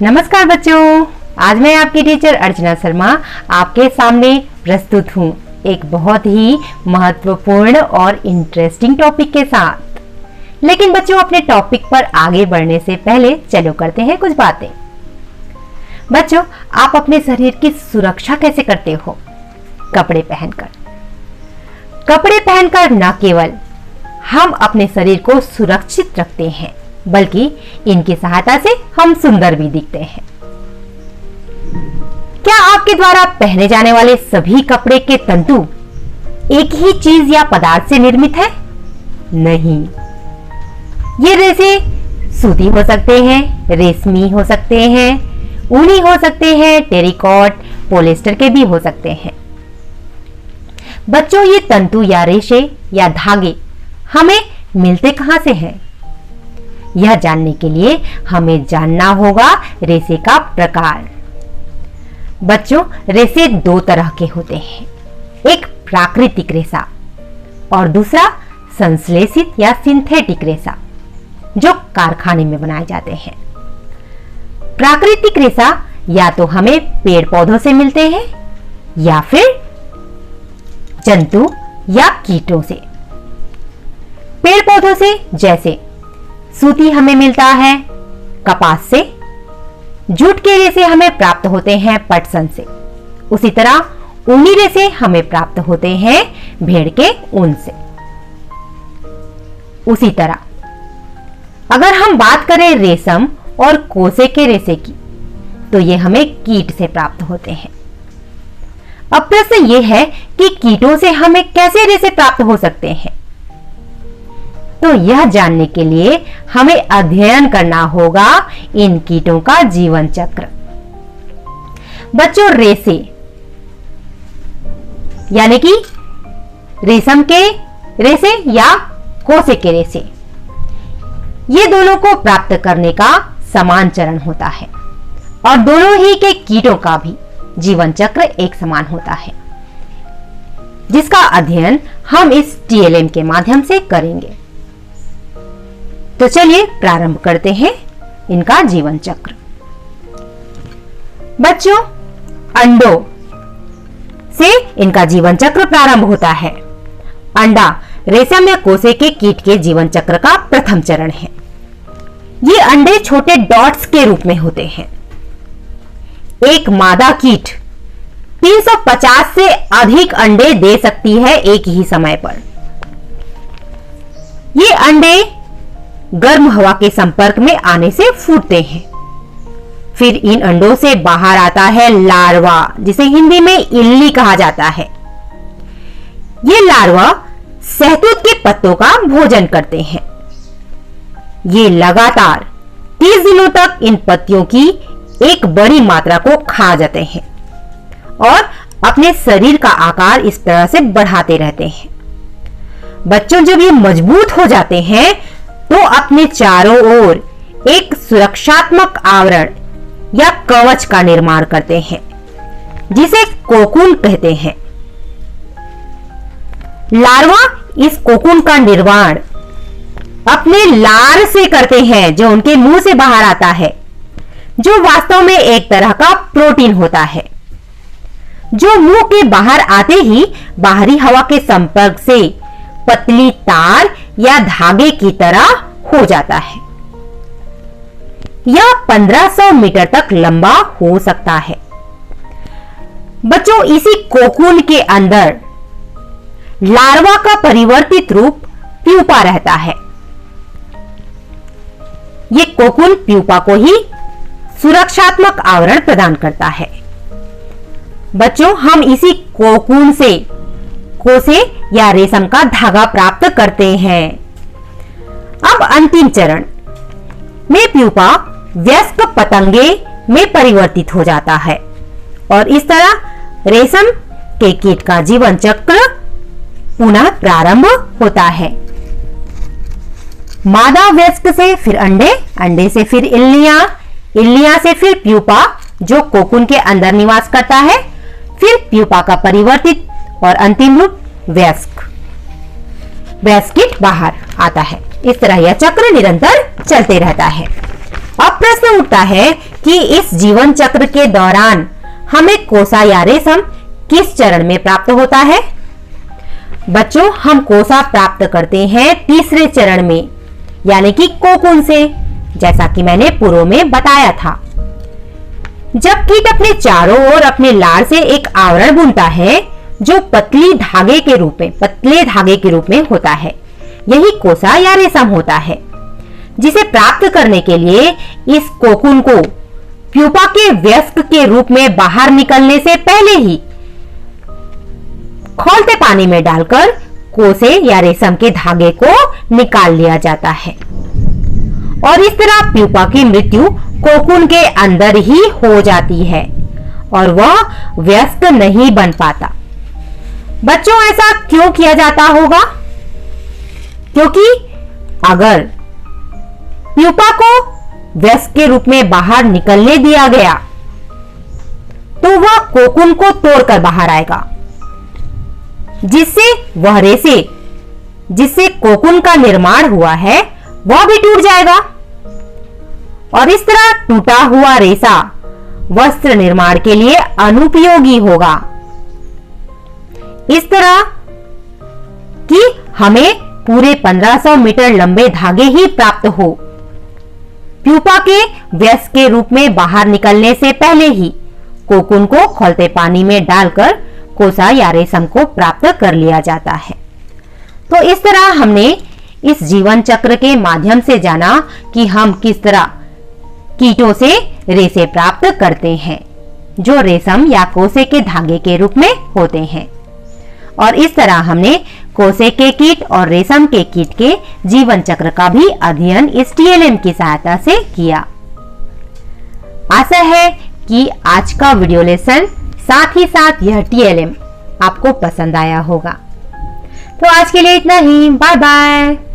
नमस्कार बच्चों, आज मैं आपकी टीचर अर्चना शर्मा आपके सामने प्रस्तुत हूँ एक बहुत ही महत्वपूर्ण और इंटरेस्टिंग टॉपिक के साथ। लेकिन बच्चों, अपने टॉपिक पर आगे बढ़ने से पहले चलो करते हैं कुछ बातें। बच्चों, आप अपने शरीर की सुरक्षा कैसे करते हो? कपड़े पहनकर। कपड़े पहनकर न केवल हम अपने शरीर को सुरक्षित रखते हैं, बल्कि इनकी सहायता से हम सुंदर भी दिखते हैं। क्या आपके द्वारा पहने जाने वाले सभी कपड़े के तंतु एक ही चीज या पदार्थ से निर्मित है? नहीं, ये रेशे सूती हो सकते हैं, रेशमी हो सकते हैं, ऊनी हो सकते हैं, टेरिकॉट, पॉलिएस्टर के भी हो सकते हैं। बच्चों, ये तंतु या रेशे या धागे हमें मिलते कहां से हैं? यह जानने के लिए हमें जानना होगा रेशे का प्रकार। बच्चों, रेशे दो तरह के होते हैं, एक प्राकृतिक रेशा और दूसरा संश्लेषित या सिंथेटिक रेशा, जो कारखाने में बनाए जाते हैं। प्राकृतिक रेशा या तो हमें पेड़ पौधों से मिलते हैं या फिर जंतु या कीटों से। पेड़ पौधों से जैसे सूती हमें मिलता है कपास से, जूट के रेशे हमें प्राप्त होते हैं पटसन से, उसी तरह ऊनी रेशे हमें प्राप्त होते हैं भेड़ के ऊन से। उसी तरह अगर हम बात करें रेशम और कोसे के रेशे की, तो ये हमें कीट से प्राप्त होते हैं। अब प्रश्न ये है कि कीटों से हमें कैसे रेशे प्राप्त हो सकते हैं? तो यह जानने के लिए हमें अध्ययन करना होगा इन कीटों का जीवन चक्र। बच्चों, रेशे यानी कि रेशम के रेशे या कोसे के रेशे, ये दोनों को प्राप्त करने का समान चरण होता है और दोनों ही के कीटों का भी जीवन चक्र एक समान होता है, जिसका अध्ययन हम इस टीएलएम के माध्यम से करेंगे। तो चलिए प्रारंभ करते हैं इनका जीवन चक्र। बच्चों, अंडों से इनका जीवन चक्र प्रारंभ होता है। अंडा रेशम या कोसे के कीट के जीवन चक्र का प्रथम चरण है। ये अंडे छोटे डॉट्स के रूप में होते हैं। एक मादा कीट 350 से अधिक अंडे दे सकती है एक ही समय पर। ये अंडे गर्म हवा के संपर्क में आने से फूटते हैं। फिर इन अंडों से बाहर आता है लार्वा, जिसे हिंदी में इल्ली कहा जाता है। ये लार्वा शहतूत के पत्तों का भोजन करते हैं। ये लगातार 30 दिनों तक इन पत्तियों की एक बड़ी मात्रा को खा जाते हैं और अपने शरीर का आकार इस तरह से बढ़ाते रहते हैं। बच्चों, जब ये मजबूत हो जाते हैं तो अपने चारों ओर एक सुरक्षात्मक आवरण या कवच का निर्माण करते हैं, जिसे कोकून कहते हैं। लार्वा इस कोकून का निर्माण अपने लार से करते हैं, जो उनके मुंह से बाहर आता है, जो वास्तव में एक तरह का प्रोटीन होता है, जो मुंह के बाहर आते ही बाहरी हवा के संपर्क से पतली तार या धागे की तरह हो जाता है। यह 1500 मीटर तक लंबा हो सकता है। बच्चों, इसी कोकून के अंदर लार्वा का परिवर्तित रूप प्यूपा रहता है। यह कोकून प्यूपा को ही सुरक्षात्मक आवरण प्रदान करता है। बच्चों, हम इसी कोकून से कोसे या रेशम का धागा प्राप्त करते हैं। अब अंतिम चरण में प्यूपा वयस्क पतंगे में परिवर्तित हो जाता है और इस तरह रेशम के कीट का जीवन चक्र पुनः प्रारंभ होता है। मादा वयस्क से फिर अंडे, अंडे से फिर इल्लियां, इल्लियां से फिर प्यूपा जो कोकून के अंदर निवास करता है, फिर प्यूपा का परिवर्तित और अंतिम रूप वयस्क कीट बाहर आता है। इस तरह यह चक्र निरंतर चलते रहता है। अब प्रश्न प्रश्न उठता है कि इस जीवन चक्र के दौरान हमें कोसा या रेशम किस चरण में प्राप्त होता है? बच्चों, हम कोसा प्राप्त करते हैं तीसरे चरण में, यानी कि कोकून से, जैसा कि मैंने पूर्व में बताया था। जब कीट अपने चारों ओर अपने लार से एक आवरण बुनता है जो पतले धागे के रूप में होता है, यही कोसा या रेशम होता है, जिसे प्राप्त करने के लिए इस कोकून को प्यूपा के वयस्क के रूप में बाहर निकलने से पहले ही खौलते पानी में डालकर कोसे या रेशम के धागे को निकाल लिया जाता है और इस तरह प्यूपा की मृत्यु कोकून के अंदर ही हो जाती है और वह वयस्क नहीं बन पाता। बच्चों, ऐसा क्यों किया जाता होगा? क्योंकि अगर प्यूपा को वयस्क के रूप में बाहर निकलने दिया गया तो वह कोकून को तोड़कर बाहर आएगा, जिससे वह रेशे जिससे कोकून का निर्माण हुआ है वह भी टूट जाएगा और इस तरह टूटा हुआ रेशा वस्त्र निर्माण के लिए अनुपयोगी होगा। इस तरह कि हमें पूरे 1500 मीटर लंबे धागे ही प्राप्त हो। प्यूपा के वयस्क के रूप में बाहर निकलने से पहले ही कोकून को खौलते पानी में डालकर कोसा या रेशम को प्राप्त कर लिया जाता है। तो इस तरह हमने इस जीवन चक्र के माध्यम से जाना कि हम किस तरह कीटों से रेशे प्राप्त करते हैं, जो रेशम या कोसे के धागे के रूप में होते हैं। और इस तरह हमने कोसे के कीट और रेशम के कीट के जीवन चक्र का भी अध्ययन इस टीएलएम की सहायता से किया। आशा है कि आज का वीडियो लेसन साथ ही साथ यह टीएलएम आपको पसंद आया होगा। तो आज के लिए इतना ही। Bye bye.